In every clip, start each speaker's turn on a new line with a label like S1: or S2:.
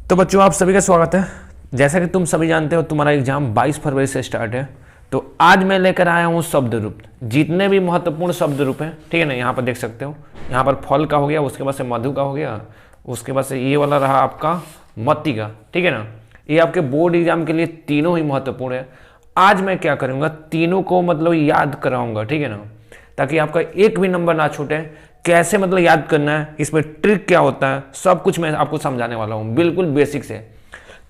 S1: तो बच्चों आप सभी का स्वागत है। जैसा कि तुम सभी जानते हो तुम्हारा एग्जाम 22 फरवरी से स्टार्ट है। तो आज मैं लेकर आया हूँ शब्द रूप, जितने भी महत्वपूर्ण शब्द रूप हैं, ठीक है ना। यहाँ पर देख सकते हो, यहाँ पर फल का हो गया, उसके बाद से मधु का हो गया, उसके बाद से ये वाला रहा आपका मत्ती का, ठीक है ना। ये आपके बोर्ड एग्जाम के लिए तीनों ही महत्वपूर्ण है। आज मैं क्या करूँगा, तीनों को मतलब याद कराऊंगा, ठीक है ना, ताकि आपका एक भी नंबर ना छूटे। कैसे मतलब याद करना है, इसमें ट्रिक क्या होता है, सब कुछ मैं आपको समझाने वाला हूँ, बिल्कुल बेसिक से।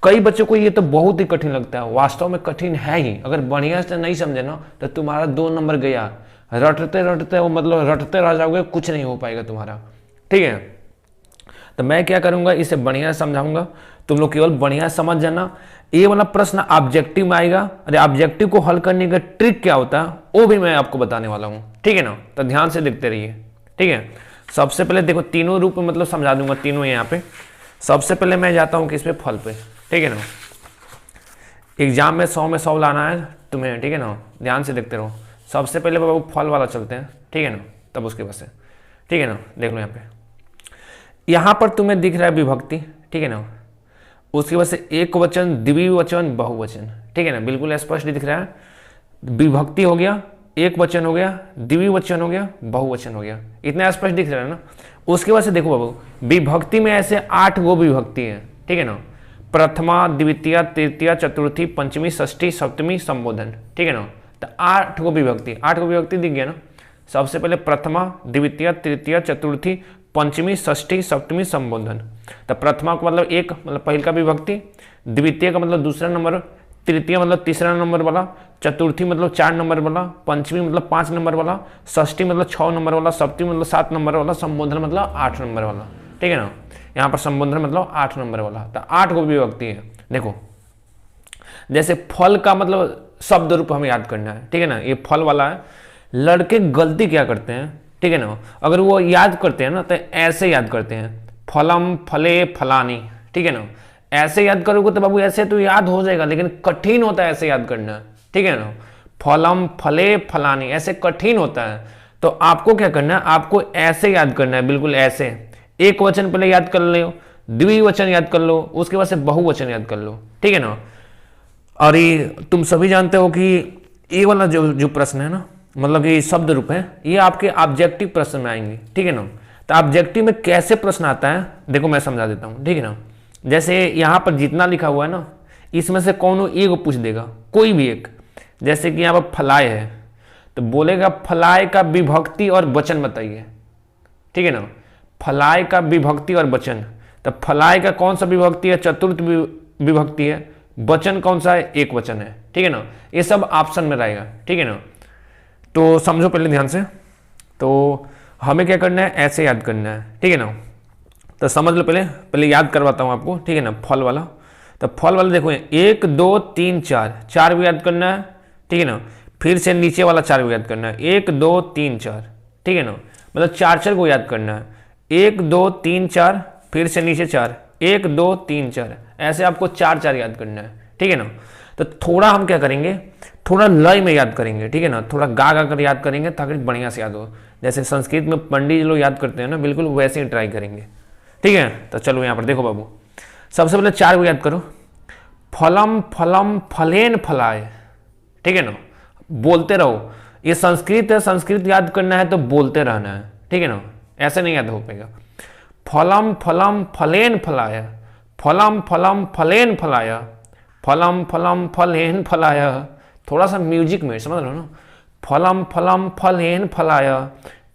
S1: कई बच्चों को ये तो बहुत ही कठिन लगता है, वास्तव में कठिन है ही। अगर बढ़िया से नहीं समझे ना तो तुम्हारा 2 नंबर गया, रटते रटते वो मतलब रटते रह जाओगे, कुछ नहीं हो पाएगा तुम्हारा, ठीक है। तो मैं क्या करूंगा, इसे बढ़िया समझाऊंगा, तुम लोग केवल बढ़िया समझ जाना। ये वाला प्रश्न ऑब्जेक्टिव में आएगा, अरे ऑब्जेक्टिव को हल करने का ट्रिक क्या होता है वो भी मैं आपको बताने वाला हूँ, ठीक है ना। तो ध्यान से देखते रहिए, ठीक है। सबसे पहले देखो, तीनों रूप में मतलब समझा दूंगा, तीनों यहाँ पे। सबसे पहले मैं जाता हूँ किस पे, फल पे, ठीक है ना। एग्जाम में 100 में 100 लाना है तुम्हें, ठीक है ना। ध्यान से देखते रहो। सबसे पहले बाबू फल वाला चलते हैं, ठीक है ना, तब उसके बाद से, ठीक है ना। देख लो यहाँ पर तुम्हें दिख रहा है विभक्ति, ठीक है ना। उसके बाद से एक वचन, द्विवचन, बहुवचन, ठीक है ना, बिल्कुल स्पष्ट दिख रहा है। विभक्ति हो गया, एक वचन हो गया, द्विवचन हो गया, बहुवचन हो गया, इतना स्पष्ट दिख रहा है ना। उसके बाद से देखो बाबू, विभक्ति में ऐसे 8 गो विभक्ति है, ठीक है ना। प्रथमा, द्वितीय, तृतीय, चतुर्थी, पंचमी, षष्ठी, सप्तमी, संबोधन, ठीक है ना। तो 8 गो विभक्ति, 8 गो विभक्ति दिख गया ना। सबसे पहले प्रथमा, द्वितीय, तृतीय, चतुर्थी, पंचमी, षष्ठी, सप्तमी, संबोधन। तो प्रथमा का मतलब एक, मतलब पहल का विभक्ति, द्वितीय का मतलब दूसरा नंबर, तृतीय मतलब तीसरा नंबर वाला, चतुर्थी मतलब 4 नंबर वाला, पंचमी मतलब 5 नंबर वाला, षष्ठी मतलब 6 नंबर वाला, सप्तमी मतलब 7 नंबर वाला, संबोधन मतलब 8 नंबर वाला, ठीक है ना। यहाँ पर संबोधन मतलब 8 नंबर वाला। तो 8 को विभक्ति है। देखो, जैसे फल का मतलब शब्द रूप हमें याद करना है, ठीक है ना। ये फल वाला है। लड़के गलती क्या करते हैं, ठीक है ना, अगर वो याद करते हैं ना तो ऐसे याद करते हैं, फलम, फले, फलानी, ठीक है ना। ऐसे याद करोगे तो बाबू ऐसे तो याद हो जाएगा, लेकिन कठिन होता है ऐसे याद करना, ठीक है ना। फलम, फले, फलानी ऐसे कठिन होता है। तो आपको क्या करना है, आपको ऐसे याद करना है, बिल्कुल ऐसे। एक वचन पहले याद कर लो, द्विवचन याद कर लो, उसके बाद से बहुवचन याद कर लो, ठीक है ना। और ये तुम सभी जानते हो कि ये वाला जो प्रश्न है ना, मतलब ये शब्द रूप है, ये आपके ऑब्जेक्टिव प्रश्न में आएंगे, ठीक है ना। तो ऑब्जेक्टिव में कैसे प्रश्न आता है देखो, मैं समझा देता हूँ, ठीक है ना। जैसे यहाँ पर जितना लिखा हुआ है ना, इसमें से कौन एक पूछ देगा, कोई भी एक। जैसे कि यहाँ पर फलाए है, तो बोलेगा फलाए का विभक्ति और वचन बताइए, ठीक है ना। फलाए का विभक्ति और वचन, तो फलाए का कौन सा विभक्ति है, चतुर्थ विभक्ति है, वचन कौन सा है, एक वचन है, ठीक है ना। ये सब ऑप्शन में रहेगा, ठीक है ना। तो समझो पहले ध्यान से। तो हमें क्या करना है, ऐसे याद करना है, ठीक है ना। तो समझ लो, पहले याद करवाता हूँ आपको, ठीक है ना। फल वाला, तो फल वाला देखो, 1 2 3 4, 4 भी याद करना है, ठीक है ना। फिर से नीचे वाला 4 भी याद करना है, 1 2 3 4, ठीक है ना। मतलब 4 को याद करना है, 1 2 3 4, फिर से नीचे 4, 1 2 3 4, ऐसे आपको 4 याद करना है, ठीक है ना। तो थोड़ा हम क्या करेंगे, थोड़ा लय में याद करेंगे, ठीक है ना। थोड़ा गा गा कर याद करेंगे ताकि बढ़िया से याद हो। जैसे संस्कृत में पंडित लोग याद करते हैं ना, बिल्कुल वैसे ही ट्राई करेंगे, ठीक है। तो चलो यहाँ पर देखो बाबू, सबसे पहले 4 को याद करो। फलम, फलम, फलेन, फलाए, ठीक है ना। बोलते रहो, ये संस्कृत है, संस्कृत याद करना है तो बोलते रहना है, ठीक है ना। ऐसे नहीं याद हो पाएगा। फलम, फलम, फलेन, फलाया, फलम, फलम, फलेन, फलाया, फलम, फलम, फलेन, फलाया। थोड़ा सा म्यूजिक में समझ लो ना। फलम, फलम, फलेन, फलाया,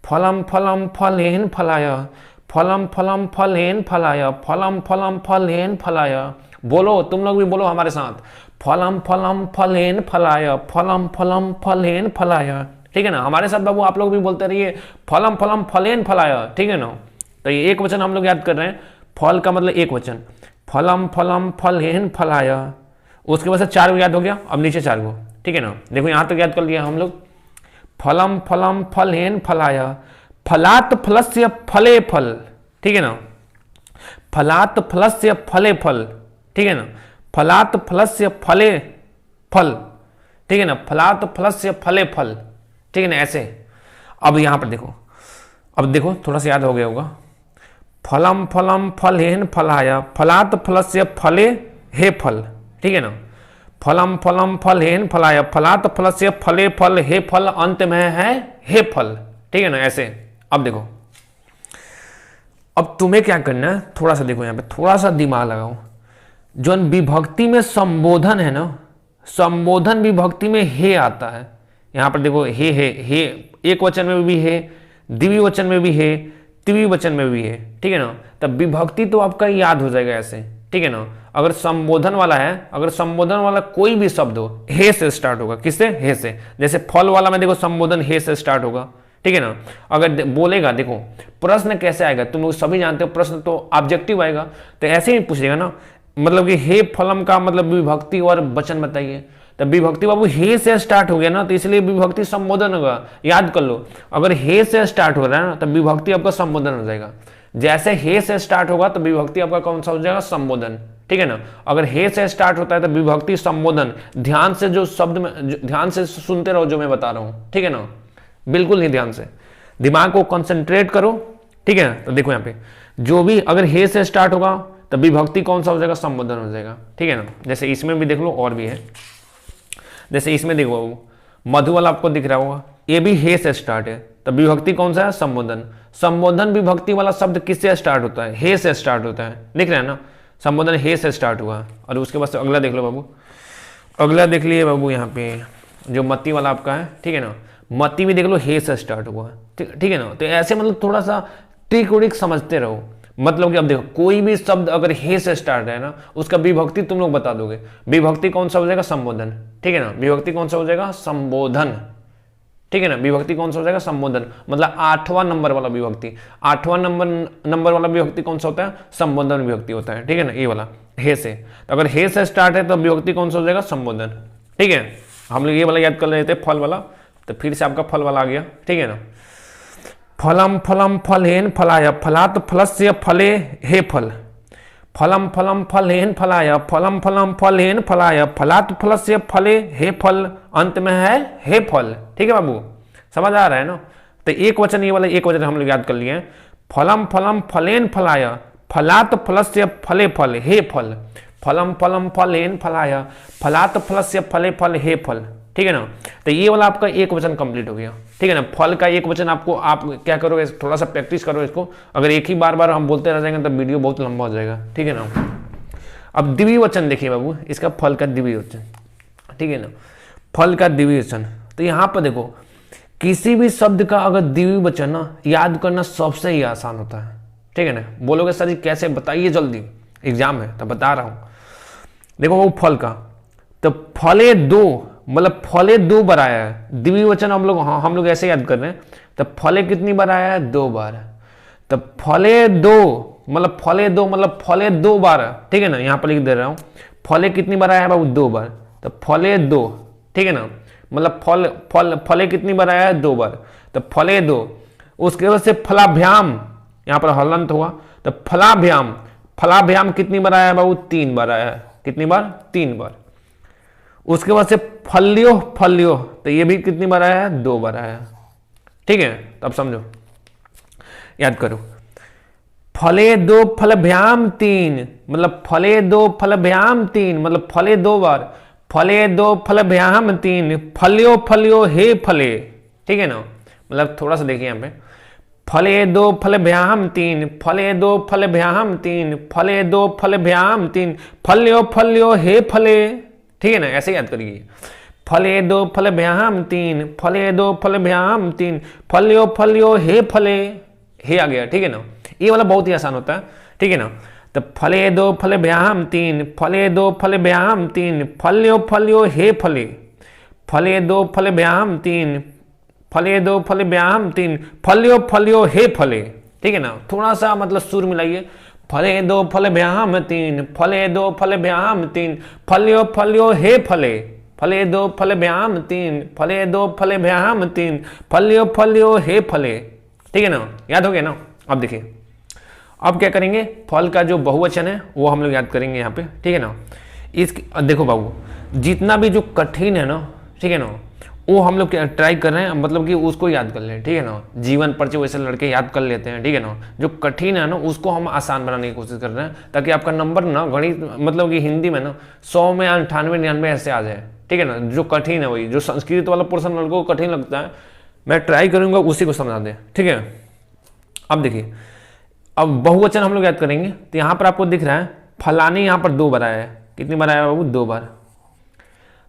S1: फलम, फलम, फलेन, फलाया, फलम, फलम, फलेन, फलाया, फलम, फलम, फलेन, फलाया। बोलो, तुम लोग भी बोलो हमारे साथ, फलम, फलम, फलेन, फलाया, फलम, फलम, फलेन, फलाया, ठीक है ना। हमारे साथ बाबू आप लोग भी बोलते रहिए, फलम, फलम, फलेन, फलाया, ठीक है ना। तो ये एक वचन हम लोग याद कर रहे हैं, फल का मतलब एक वचन, फलम, फलम, फलेन, फलाया। उसके बाद से 4 याद हो गया, अब नीचे 4 को, ठीक है ना। देखो यहाँ तक याद कर लिया हम लोग। फलम, फलम, फलेन, फलाया, फलात फलस्य फले फल, ठीक है ना। फलात फलस्य फले फल, ठीक है ना। फलात फलस्य फले फल, ठीक है ना। फलात फलस्य फले फल, ठीक है ना, ऐसे। अब यहां पर देखो, अब देखो थोड़ा सा याद हो गया होगा। फलम फलम फलेन फलाय, फलात फलस्य फले हे फल, ठीक है ना। फलम फलम फलेन फलाय, फलात फलस्य फले फल हे फल, अंत में है हे फल, ठीक है ना। ऐसे अब देखो, अब तुम्हें क्या करना है, थोड़ा सा देखो यहाँ पे, थोड़ा सा दिमाग लगाओ। जो विभक्ति में संबोधन है ना, संबोधन विभक्ति में हे आता है। यहाँ पर देखो हे एक वचन में भी है, द्विवचन में भी है, त्रिवचन में भी है, ठीक है ना। तब विभक्ति तो आपका याद हो जाएगा ऐसे, ठीक है ना। अगर संबोधन वाला है, अगर संबोधन वाला कोई भी शब्द हो, हे से स्टार्ट होगा, किससे, हे से। जैसे फल वाला में देखो संबोधन हे से स्टार्ट होगा, ठीक है ना। अगर बोलेगा, देखो प्रश्न कैसे आएगा, तुम लोग सभी जानते हो प्रश्न तो ऑब्जेक्टिव आएगा, तो ऐसे ही पूछेगा ना, मतलब कि हे फलम का मतलब विभक्ति और वचन बताइए। तब विभक्ति बाबू हे से स्टार्ट हो गया ना, तो इसलिए विभक्ति संबोधन होगा, याद कर लो। अगर हे से स्टार्ट हो रहा है ना, तब विभक्ति आपका संबोधन हो जाएगा। जैसे हे से स्टार्ट होगा तो विभक्ति आपका कौन सा हो जाएगा, संबोधन, ठीक है ना। अगर हे से स्टार्ट होता है तो विभक्ति संबोधन। ध्यान से जो शब्द में ध्यान से सुनते रहो जो मैं बता रहा हूं, ठीक है ना, बिल्कुल ही ध्यान से, दिमाग को कंसंट्रेट करो, ठीक है। तो देखो यहाँ पे जो भी अगर हे से स्टार्ट होगा तो विभक्ति कौन सा हो जाएगा, संबोधन हो जाएगा, ठीक है ना। जैसे इसमें भी देख लो, और भी है, जैसे इसमें देखो मधु वाला आपको दिख रहा होगा, ये भी हे से स्टार्ट है, तब विभक्ति कौन सा है, संबोधन। संबोधन विभक्ति वाला शब्द किससे स्टार्ट होता है, हे से स्टार्ट होता है, दिख रहा है ना, संबोधन हे से स्टार्ट हुआ। और उसके बाद अगला देख लो बाबू, अगला देख लिए बाबू, यहाँ पे जो मती वाला आपका है, ठीक है ना, मती भी देख लो हे से स्टार्ट हुआ, ठीक है ना। तो ऐसे मतलब थोड़ा सा ट्रिक उड़िक समझते रहो। मतलब कि अब देखो कोई भी शब्द अगर हे से स्टार्ट है ना, उसका विभक्ति तुम लोग बता दोगे। विभक्ति कौन सा हो जाएगा, संबोधन, ठीक है ना। विभक्ति कौन सा हो जाएगा, संबोधन, ठीक है ना। विभक्ति कौन सा हो जाएगा, संबोधन, मतलब 8वां नंबर वाला विभक्ति। 8वां नंबर वाला विभक्ति कौन सा होता है, संबोधन विभक्ति होता है, ठीक है ना, ये वाला हे से। तो अगर हे से स्टार्ट है तो विभक्ति कौन सा हो जाएगा, संबोधन, ठीक है। हम लोग ये वाला याद कर रहे थे, फल वाला, तो फिर से आपका फल वाला आ गया, ठीक है ना। फलम फलम फलेन फलाय, फलात फलस्य फले हे फल, फलम फलम फलेन फलाय, फलम फलम फलेन फलाय, फलात फलस्य फले हे फल, अंत में है हे फल, ठीक है बाबू, समझ आ रहा है ना। तो एक वचन, ये वाला एक वचन हम लोग याद कर लिए, फलम फलम फलेन फलाय, फलात फलस्य फले फल हे फल, फलम फलम फलेन फलाय, फलात फलस्य फले फल हे फल, ठीक है ना। तो ये वाला आपका एक वचन कंप्लीट हो गया, ठीक है ना। फल का एक वचन आपको, आप क्या करोगे, थोड़ा सा प्रैक्टिस करो इसको। अगर एक ही बार बार हम बोलते रह जाएंगे तो वीडियो बहुत लंबा हो जाएगा, ठीक है ना। अब द्विवचन देखिए बाबू, इसका फल का द्विवचन, ठीक है ना, फल का द्विवचन। तो यहाँ पर देखो किसी भी शब्द का अगर द्विवचन ना याद करना सबसे ही आसान होता है, ठीक है ना। बोलोगे सर जी कैसे, बताइए जल्दी, एग्जाम है तो बता रहा हूँ। देखो वो फल का, तो फले दो, मतलब फले 2 बार आया है। द्विवचन हम लोग ऐसे याद कर रहे हैं। तो फले कितनी बार आया है, 2 बार। तो फले 2 मतलब फले 2 बार, ठीक है ना। यहाँ पर लिख दे रहा हूँ, फले कितनी बार आया है बाबू, 2 बार। तो फले 2, ठीक है ना, मतलब फले कितनी बार आया है, 2 बार। तो फले 2, उसके बाद से फलाभ्याम, यहाँ पर हलंत हुआ, तो फलाभ्याम कितनी बार आया है बाबू, 3 बार आया है। कितनी बार, 3 बार। उसके बाद से फल्यो, तो ये भी कितनी बार आया है, 2 बार आया है, ठीक है। तो अब समझो, याद करो, फले 2 फलभ्याम 3, मतलब फले 2 फलभ्याम 3, मतलब फले 2 बार, फले 2 फलभ्याम 3, फल्यो हे फले, ठीक है ना। मतलब थोड़ा सा देखिए यहाँ पे, फले 2 फलभ्याम 3, फले 2 फलभ्याम 3, फले 2 फलभ्याम 3, फल्यो हे फले, ठीक है ना। ऐसे याद करिए, फले 2 फलभ्याम 3, फले 2 फलभ्याम 3, फल्यो हे फले, हे आ गया, ठीक है ना। ये वाला बहुत ही आसान होता है, ठीक है ना। तो फले 2 फलभ्याम 3, फले 2 फलभ्याम 3, फल्यो हे फले, फले 2 फलभ्याम 3, फले 2 फलभ्याम 3, फल्यो हे फले, ठीक है ना। थोड़ा सा मतलब सुर मिलाइए, फले 2 फलभ्याम 3, फले 2 फलभ्याम 3, फल्यो हे फले, फले 2 फलभ्याम 3, फले 2 फलभ्याम 3, फल्यो हे फले, ठीक है ना। याद हो गया ना। अब देखिए, अब क्या करेंगे, फल का जो बहुवचन है वो हम लोग याद करेंगे यहाँ पे, ठीक है ना। देखो बाबू, जितना भी जो कठिन है ना, ठीक है ना, वो हम लोग ट्राई कर रहे हैं, मतलब कि उसको याद कर लें, ठीक है ना। जीवन परिचय वैसे लड़के याद कर लेते हैं, ठीक है ना। जो कठिन है ना उसको हम आसान बनाने की कोशिश कर रहे हैं, ताकि आपका नंबर ना गणित मतलब कि हिंदी में ना 100 में 98 99 ऐसे आ जाए, ठीक है ना। जो कठिन है वही, जो संस्कृत वाला पोर्सन लड़कों को कठिन लगता है, मैं ट्राई करूंगा उसी को समझा दें, ठीक है। अब देखिए, अब बहुवचन हम लोग याद करेंगे, तो यहाँ पर आपको दिख रहा है फलानी, यहाँ पर 2 बार आया है। कितनी बार आया बाबू? 2 बार।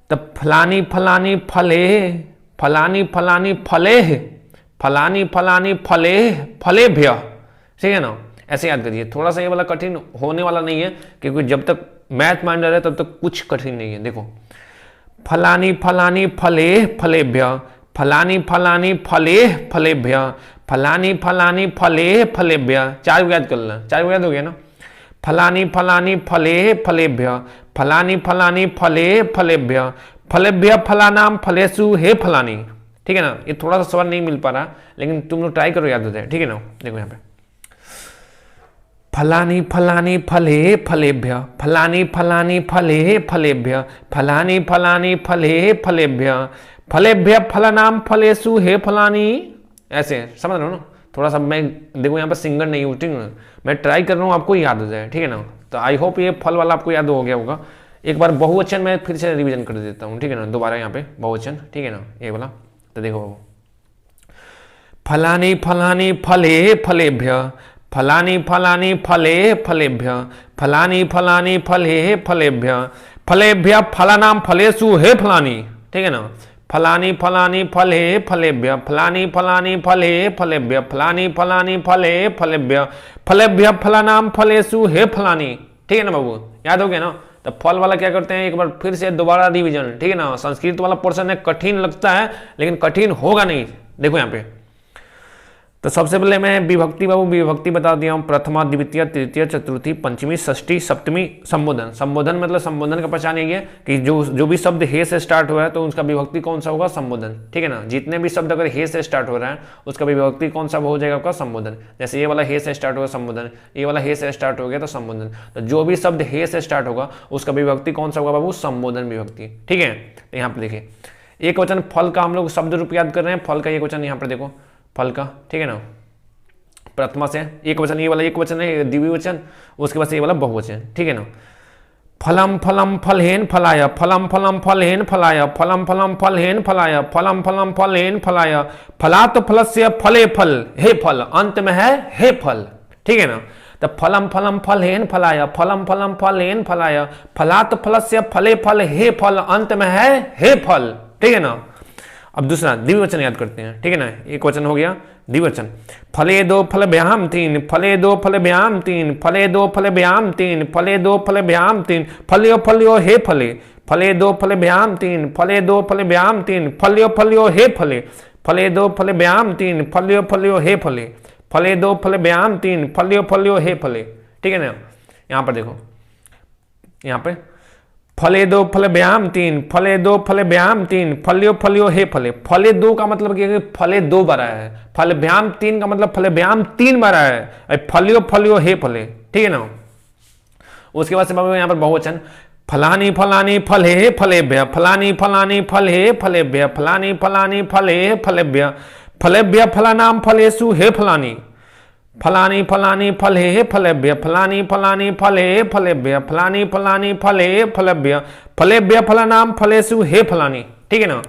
S1: तब फलानी फलानी फले, फलानी फलानी फले, फलानी फलानी फले फलेभ्य, ठीक है ना। ऐसे याद करिए। थोड़ा सा ये वाला कठिन होने वाला नहीं है, क्योंकि जब तक मैथ माइंड है तब तक कुछ कठिन नहीं है। देखो, फलानी फलानी फले फलेभ्य, फलानी फलानी फले फलेभ्य, फलानी फलानी फले फलेभ्य। 4 को याद कर लेना, 4 को याद हो गया ना। फलानी फलानी फले फलेभ्य, फलानी फलानी फले फलेभ्य, फलेभ्य फलानाम फलेसु हे फलानी, ठीक है ना। ये थोड़ा सा सवाल नहीं मिल पा रहा, लेकिन तुम लोग ट्राई करो, याद हो जाए, ठीक है ना। देखो यहाँ पे फलानी फलानी फले फलेभ्य, फलानी फलानी फले फलेभ्य, फलानी फलानी फले फलेभ्य, फलेभ्य फलानाम फलेसु हे फलानी। ऐसे समझ रहे हो ना। थोड़ा सा मैं देखो यहाँ पर सिंगर नहीं हूँ, ठीक है ना। मैं ट्राई कर रहा हूँ आपको याद हो जाए, ठीक है ना। तो आई होप ये फल वाला आपको याद हो गया होगा। एक बार बहुवचन में फिर से रिवीजन कर देता हूँ, ठीक है ना। दोबारा यहाँ पे बहुवचन, ठीक है ना, ये वाला। तो देखो बाबू, फलानी फलानी फले फलेभ्य, फलानी फलानी फले फलेभ्य, फलानी फलानी फले फलेभ्य, फलेभ्य फलानाम फलेसु हे फलानी, ठीक है ना। फलानी फलानी फले फलेभ्य, फलानी फलानी फले फलेभ्य, फलानी फलानी फले फलेभ्य, फलेभ्य फलानाम फलेसु हे फलानी, ठीक है ना बाबू। याद हो गया ना। तो फल वाला क्या करते हैं, एक बार फिर से दोबारा रिवीजन, ठीक है ना। संस्कृत वाला पोर्शन है, कठिन लगता है लेकिन कठिन होगा नहीं। देखो यहाँ पे, तो सबसे पहले मैं विभक्ति बाबू विभक्ति बता दिया हूँ। प्रथमा, द्वितीय, तृतीय, चतुर्थी, पंचमी, षष्ठी, सप्तमी, संबोधन। संबोधन मतलब संबोधन का पहचान यही है कि जो भी शब्द हे से स्टार्ट हो रहा है तो उसका विभक्ति कौन सा होगा? संबोधन, ठीक है ना। जितने भी शब्द अगर हे से स्टार्ट हो रहा है उसका विभक्ति कौन सा हो जाएगा? आपका संबोधन। जैसे ये वाला हे से स्टार्ट होगा संबोधन, ये वाला हे से स्टार्ट हो गया तो संबोधन। तो जो भी शब्द हे से स्टार्ट होगा उसका विभक्ति कौन सा होगा बाबू? संबोधन विभक्ति, ठीक है। तो यहाँ पे देखिए, एक वचन फल का हम लोग शब्द रूप याद कर रहे हैं। फल का एक वचन यहाँ पर देखो, फल का, ठीक है ना। प्रथमा से एक वचन, ये वाला एक वचन है, द्विवचन, उसके बाद ये वाला बहुवचन, ठीक है ना। फलम फलम फलहेन फलाय, फलम फलम फलहेन फलाय, फलम फलम फलहेन फलाय, फलम फलम फलहेन फलाय, फलात फलस्य फले फल हे फल, अंत में है हे फल, ठीक है ना। तो फलम फलम फलहेन फलाय, फलम फलम फलहेन फलाय, फलात फलस्य फले फल हे फल, अंत में है हे फल, ठीक है ना। अब दूसरा द्विवचन याद करते हैं, ठीक है ना। एक वचन हो गया द्विवचन, फले दो फल व्याम तीन, फले दो फल व्याम तीन, फले दो फल व्याम तीन, फले दो फल व्याम तीन, फल्यो फल्यो हे फले, फले दो फल व्याम तीन, फले दो फल व्याम तीन, फल्यो फल्यो हे फले, फले दो फल व्याम तीन, फल्यो फल्यो हे फले, फले दो फल व्याम तीन, फल्यो फल्यो हे फले, ठीक है ना। यहाँ पर देखो, यहाँ पे फले दो फल व्याम तीन, फले दो फल व्याम तीन, फल्यो फल्यो हे फले। फले दो का मतलब क्या है? फले 2 बार आया है। फल व्याम 3 का मतलब फल व्याम 3 बार आया है। फल्यो फल्यो हे फले, ठीक है ना। उसके बाद से बाबू यहाँ पर बहुवचन, फलानी फलानी फल हे फलेभ्य, फलानी फलानी फल हे फलेभ्य, फलानी फलानी फल हे फलेभ्य, फलेभ्य फलानाम फलेसु हे फलानी, फलानी फलानी फल हे फलेभ्य, फलानी फलानी फल हे फलेभ्य, फलानी फलानी फल हे फलेभ्य, फलेभ्य फलानाम फलेसु हे फलानी, ठीक है ना।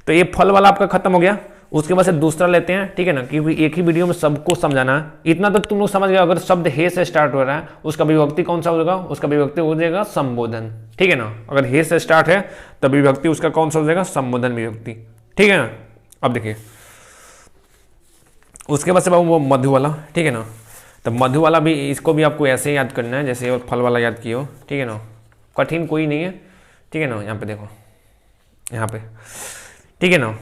S1: तो ये फल वाला आपका खत्म हो गया। उसके बाद से दूसरा लेते हैं, ठीक है ना, क्योंकि एक ही वीडियो में सबको समझाना है। इतना तो तुम लोग समझ गए। अगर शब्द हे से स्टार्ट हो रहा है उसका विभक्ति कौन सा हो जाएगा? उसका विभक्ति हो जाएगा संबोधन, ठीक है ना। अगर हे से स्टार्ट है तो विभक्ति उसका कौन सा हो जाएगा? संबोधन विभक्ति, ठीक है ना। अब देखिए, उसके बाद से बाबू वो मधु वाला, ठीक है ना। तो मधु वाला भी, इसको भी आपको ऐसे याद करना है जैसे फल वाला याद किए हो, ठीक है ना। कठिन कोई नहीं है, ठीक है ना। यहाँ पे देखो, यहाँ पे, ठीक है ना।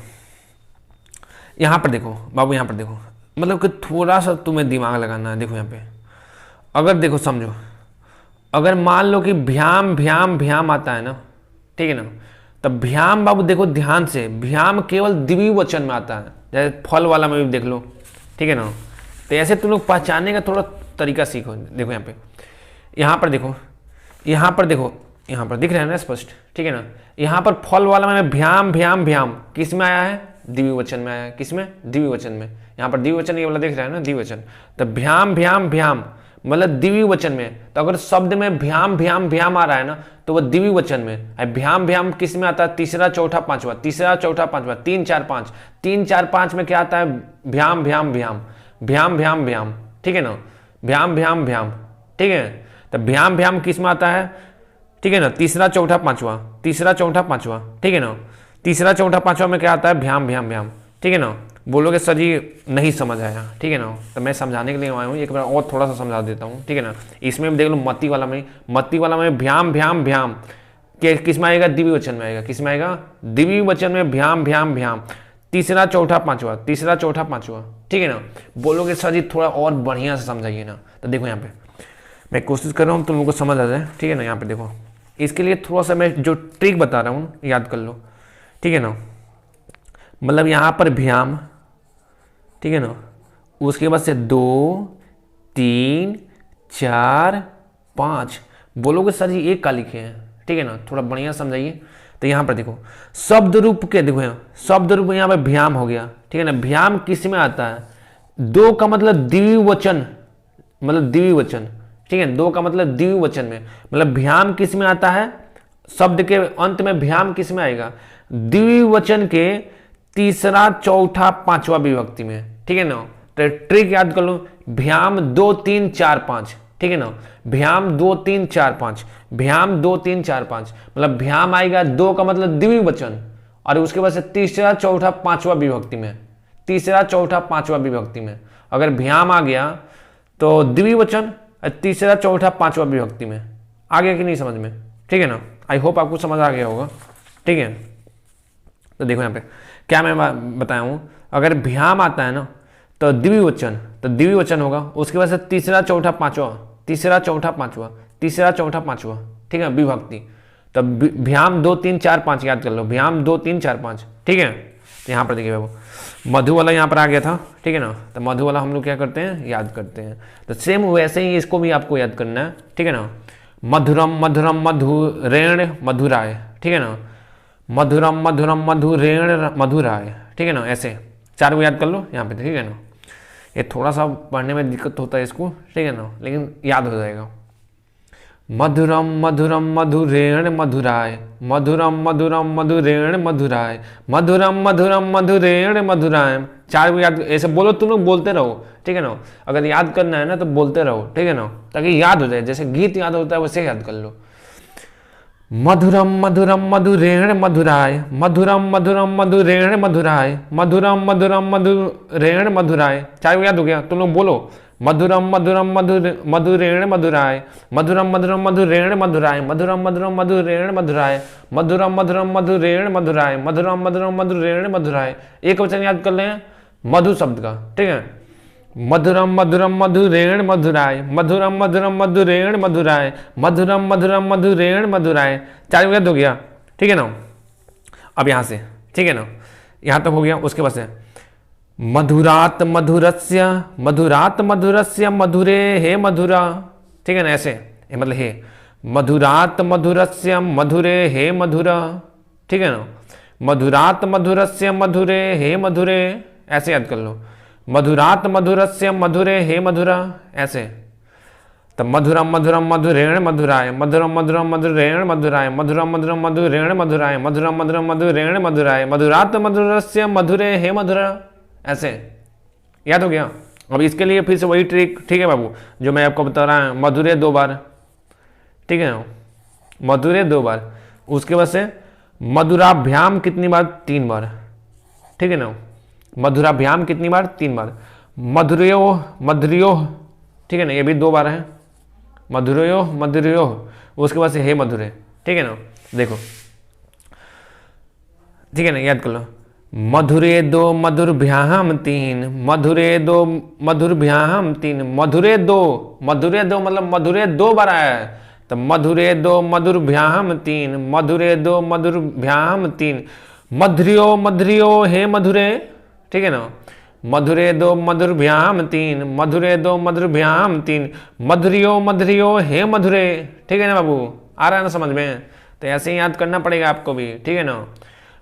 S1: यहाँ पर देखो बाबू, यहाँ पर देखो, मतलब कि थोड़ा सा तुम्हें दिमाग लगाना है। देखो यहाँ पे, अगर देखो समझो, अगर मान लो कि भ्याम भ्याम भ्याम आता है ना, ठीक है ना। तब भ्याम बाबू देखो ध्यान से, भ्याम केवल द्विवचन में आता है। जैसे फल वाला में भी देख लो, ठीक है ना। तो ऐसे तुम लोग पहचानने का थोड़ा तरीका सीखो। देखो यहाँ पे, यहाँ पर देखो, यहाँ पर देखो, यहाँ पर दिख रहा है ना स्पष्ट, ठीक है ना। यहाँ पर फल वाला में भ्याम भ्याम भ्याम किस में आया है, द्विवचन में आया है। किस में, द्विवचन में। यहाँ पर द्विवचन ये वाला दिख रहा है ना, द्विवचन। तो भ्याम भ्याम भ्याम मतलब द्विवचन में। तो अगर शब्द में भ्याम भ्याम भ्याम आ रहा है ना तो वह द्विवचन में। भ्याम भ्याम किस में आता है, तीसरा चौथा पांचवा, तीसरा चौथा पांचवा, 3 4 5, 3 4 5 में क्या आता है, भ्याम भ्याम भ्याम, भ्याम भ्याम भ्याम, ठीक है ना, भ्याम भ्याम भ्याम, ठीक है। तो भ्याम भ्याम किस में आता है, ठीक है ना, तीसरा चौथा पांचवा, तीसरा चौथा पांचवा, ठीक है ना। तीसरा चौथा पांचवा में क्या आता है, भ्याम भ्याम भ्याम, ठीक है ना। बोलोगे सर जी नहीं समझ आया, ठीक है ना, तो मैं समझाने के लिए आया हूँ, एक बार और थोड़ा सा समझा देता हूँ, ठीक है ना। इसमें देख लो मत्ती वाला में भ्याम भ्याम भ्याम किस में आएगा, द्विवचन में आएगा। किस में आएगा, द्विवचन में भ्याम भ्याम भ्याम, तीसरा चौथा पांचवा, तीसरा चौथा पांचवा, ठीक है ना। बोलोगे सर जी थोड़ा और बढ़िया से समझाइए ना, तो देखो यहाँ पे मैं कोशिश कर रहा हूँ तुम लोगों को समझ आ जाए, ठीक है ना। यहाँ पे देखो, इसके लिए थोड़ा सा मैं जो ट्रिक बता रहा हूँ याद कर लो, ठीक है ना। मतलब यहाँ पर भ्याम, ठीक है ना, उसके बाद से 2 3 4 5। बोलोगे सर जी एक का लिखे हैं, ठीक है ना, थोड़ा बढ़िया समझाइए। तो यहाँ पर देखो शब्द रूप के, देखो यहाँ शब्द रूप यहाँ पर भ्याम हो गया, ठीक है ना। भ्याम किस में आता है, 2 का मतलब द्विवचन, मतलब द्विवचन, ठीक है। 2 का मतलब द्विवचन में, मतलब भ्याम किस में आता है, शब्द के अंत में भ्याम किस में आएगा, द्विवचन के तीसरा चौथा पांचवा विभक्ति में, ठीक है ना। तो ट्रिक याद कर लो, भ्याम 2 3 4 5, ठीक है ना। भ्याम 2 3 4 5, भ्याम 2 3 4 5, मतलब भ्याम आएगा 2 का मतलब द्विवचन, और उसके बाद से तीसरा चौथा पांचवा विभक्ति में, तीसरा चौथा पांचवा विभक्ति में अगर भ्याम आ गया तो द्विवचन, तीसरा चौथा पांचवा विभक्ति में। आ गया कि नहीं समझ में, ठीक है ना। आई होप आपको समझ आ गया होगा, ठीक है। तो देखो यहाँ पे क्या मैं बताया हूँ, अगर भ्याम आता है ना तो द्विवचन होगा, उसके बाद से तीसरा चौथा पांचवा, तीसरा चौथा पांचवा, तीसरा चौथा पांचवा, ठीक है, विभक्ति। तब भ्याम 2 3 4 5 याद कर लो, भ्याम 2 3 4 5, ठीक है। तो यहाँ पर देखिए बाबू मधु वाला यहाँ पर आ गया था, ठीक है ना। तो मधु वाला हम लोग क्या करते हैं, याद करते हैं। तो सेम वैसे ही इसको भी आपको याद करना है, ठीक है ना। मधुरम मधुरम मधुरेण मधुराय, ठीक है ना। मधुरम मधुरम मधुरेण मधुराय, ठीक है ना। ऐसे 4 को याद कर लो यहाँ पे, ठीक है ना। ये थोड़ा सा पढ़ने में दिक्कत होता है इसको, ठीक है ना, लेकिन याद हो जाएगा। मधुरम मधुरम मधुरेण मधुराय, मधुरम मधुरम मधुरेण मधुराय, मधुरम मधुरम मधुरेण मधुराय। 4 को याद, ऐसे बोलो, तुम लोग बोलते रहो, ठीक है ना। अगर याद करना है ना तो बोलते रहो, ठीक है ना, ताकि याद हो जाए। जैसे गीत याद होता है वैसे याद कर लो। मधुरम मधुरम मधुरेण मधुराय, मधुरम मधुरम मधुरेण मधुराय, मधुरम मधुरम मधुरेण मधुराय। 4 को याद हो गया, तुम लोग बोलो। मधुरम मधुरम मधुरेण मधुराय, मधुरम मधुरम मधुरेण मधुराय, मधुरम मधुरम मधुरेण मधुराय, मधुरम मधुरम मधुरेण मधुराय, मधुरम मधुरम मधुरेण मधुराय। एक वचन याद कर लें मधु शब्द का, ठीक है। मधुरम मधुरम मधुरेण मधुराय, मधुरम मधुरम मधुरेण मधुराय, मधुरम मधुरम मधुरेण मधुराय। 4 याद हो गया, ठीक है ना। अब यहाँ से, ठीक है ना, यहाँ तक हो गया। उसके बाद से मधुरात मधुरस्य, मधुरात मधुरस्य मधुरे हे मधुरा, ठीक है ना। ऐसे मतलब हे, मधुरात मधुरस्य मधुरे हे मधुरा, ठीक है ना। मधुरात मधुरस्य मधुरे हे मधुरे, ऐसे याद कर लो। मधुरात मधुरस्य मधुरे हे मधुरा, ऐसे। तब मधुरम मधुरम मधुरेण मधुराय, मधुरम मधुरम मधुरेण मधुराय, मधुरम मधुरम मधुरेण मधुराय, मधुरम मधुरम मधुरेण मधुराय, मधुरात मधुरस्य मधुरे हे मधुरा, ऐसे। याद हो गया। अब इसके लिए फिर से वही ट्रिक, ठीक है बाबू, जो मैं आपको बता रहा हूँ। मधुरे 2 बार, ठीक है ना, मधुरे 2 बार। उसके बाद से मधुराभ्याम कितनी बार, 3 बार, ठीक है ना। मधुराभ्याम कितनी बार, 3 बार। मधुरयो मधुरयो, ठीक है ना, ये भी 2 बार है। मधुरयो मधुरयो, उसके बाद से हे मधुरे, ठीक है ना। देखो, ठीक है ना, याद कर लो। मधुरे 2 मधुरभ्याम 3, मधुरे 2 मधुरभ्याम 3, मधुरे 2, मधुरे 2 मतलब मधुरे 2 बार आया है। तो मधुरे 2 मधुरभ्याम 3, मधुरे 2 मधुरभ्याम 3, मधुरियो मधुरियो हे मधुरे, ठीक है ना। मधुरे 2 मधुरभ्याम 3, मधुरे 2 मधुरभ्याम 3, मधुरियो मधुरियो हे मधुरे, ठीक है ना बाबू। आ रहा है ना समझ में? तो ऐसे ही याद करना पड़ेगा आपको भी, ठीक है ना।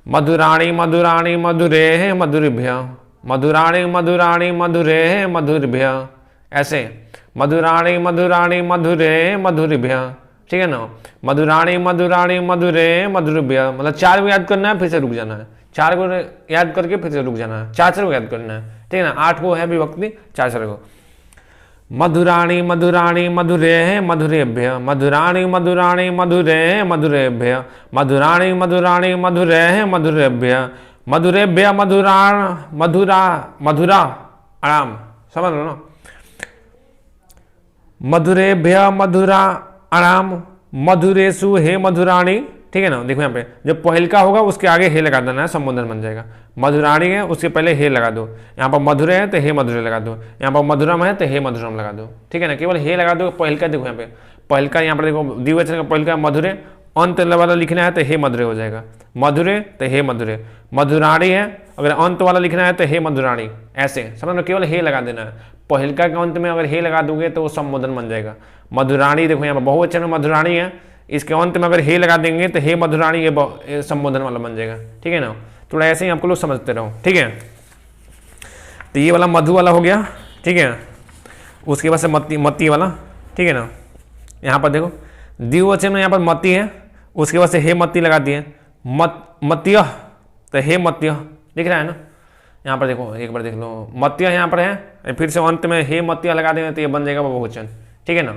S1: मधुराणी मधुराणी मधुरे मधुरभ्य, मधुराणी मधुराणी मधुरे मधुरभ्य, ऐसे मधुराणी मधुराणी मधुरे मधुरभ्य, ठीक है ना। मधुराणी मधुराणी मधुरे मधुरभ्य, मतलब 4 को याद करना है फिर से रुक जाना है, 4 को याद करके फिर से रुक जाना है, 4 को याद करना है, ठीक है ना। 8 को है विभक्ति, 4 को। मधुराणी मधुराणी मधुरे मधुरेभ्य, मधुराणी मधुराणी मधुरे मधुरेभ्य, मधुराणी मधुराणी मधुरे मधुरेभ्य, मधुरेभ्य मधुरा आराम, समझ लो ना। मधुरेभ्य मधुरा आराम, मधुरेशु हे मधुराणी, ठीक है ना। देखो यहाँ पे जब पहिलका होगा उसके आगे हे लगा देना है, संबोधन बन जाएगा। मधुराणी है उसके पहले हे लगा दो, यहाँ पर मधुरे है तो हे मधुरे लगा दो, यहाँ पर मधुरम है तो हे मधुरम लगा दो, ठीक है ना। केवल हे लगा दो पहिलका। देखो यहाँ पे पहिलका, यहाँ पर देखो द्विवचन का पहिलका मधुरे, अंत वाला लिखना है तो हे मधुरे हो जाएगा, मधुरे तो हे मधुरे। मधुराणी है अगर अंत वाला लिखना है तो हे मधुराणी, ऐसे समझ लो, केवल हे लगा देना है। पहिलका के अंत में अगर हे लगा दोगे तो वो संबोधन बन जाएगा। मधुराणी देखो यहाँ पर बहुवचन में मधुराणी है, इसके अंत में अगर हे लगा देंगे तो हे मधुराणी, ये संबोधन वाला बन जाएगा, ठीक है ना। थोड़ा ऐसे ही आपको लोग समझते रहो, ठीक है। तो ये वाला मधु वाला हो गया, ठीक है। उसके बाद से मती वाला, ठीक है ना। यहाँ पर देखो द्विवचन में यहाँ पर मती है, उसके बाद से हे मती लगा दिए, मत्य तो हे मत्य, दिख रहा है ना। यहाँ पर देखो एक बार देख लो, मत्य यहाँ पर है, फिर से अंत में हे मत्य लगा देंगे तो ये बन जाएगा बहुवचन, ठीक है ना।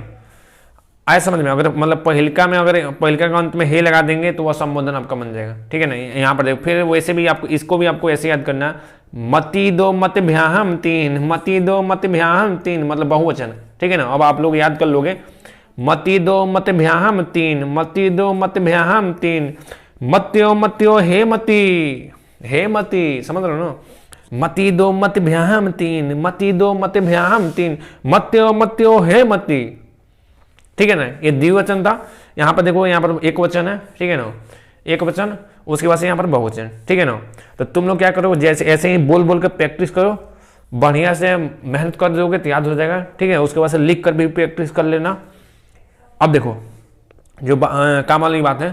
S1: आए समझ में? अगर मतलब पहिलका में अगर पहिलका के अंत में हे लगा देंगे तो वह संबोधन आपका बन जाएगा, ठीक है ना। यहाँ पर देखो फिर वैसे भी आपको इसको भी आपको ऐसे याद करना, मति दो मत भ्याहम तीन, मति दो मत भ्याहम तीन, मतलब बहुवचन, ठीक है ना। अब आप लोग याद कर लोगे, मति दो मत भ्याहम तीन, मति दो मत भ्याहम तीन, मत्यो मत्यो हे मति, हे मति, समझ रहे हो ना। मति दो मत भ्याहम तीन, मति दो मत भ्याहम तीन, मत्यो मत्यो हे मति, ठीक है ना। ये द्विवचन था। यहाँ पर देखो यहाँ पर एक वचन है, ठीक है ना, एक वचन, उसके बाद से यहाँ पर बहुवचन, ठीक है ना। तो तुम लोग क्या करो, जैसे ऐसे ही बोल बोल कर प्रैक्टिस करो, बढ़िया से मेहनत कर दोगे तो याद हो जाएगा, ठीक है। उसके बाद से लिख कर भी प्रैक्टिस कर लेना। अब देखो जो काम वाली बात है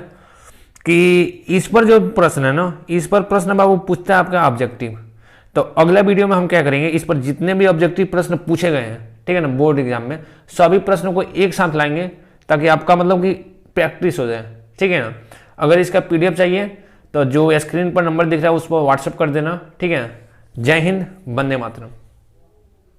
S1: कि इस पर जो प्रश्न है ना, इस पर प्रश्न बाबू पूछता है आपका ऑब्जेक्टिव। तो अगला वीडियो में हम क्या करेंगे, इस पर जितने भी ऑब्जेक्टिव प्रश्न पूछे गए हैं, ठीक है ना, बोर्ड एग्जाम में, सभी प्रश्नों को एक साथ लाएंगे ताकि आपका मतलब कि प्रैक्टिस हो जाए, ठीक है ना। अगर इसका PDF चाहिए तो जो स्क्रीन पर नंबर दिख रहा है उस पर व्हाट्सएप कर देना, ठीक है। जय हिंद, वंदे मातरम।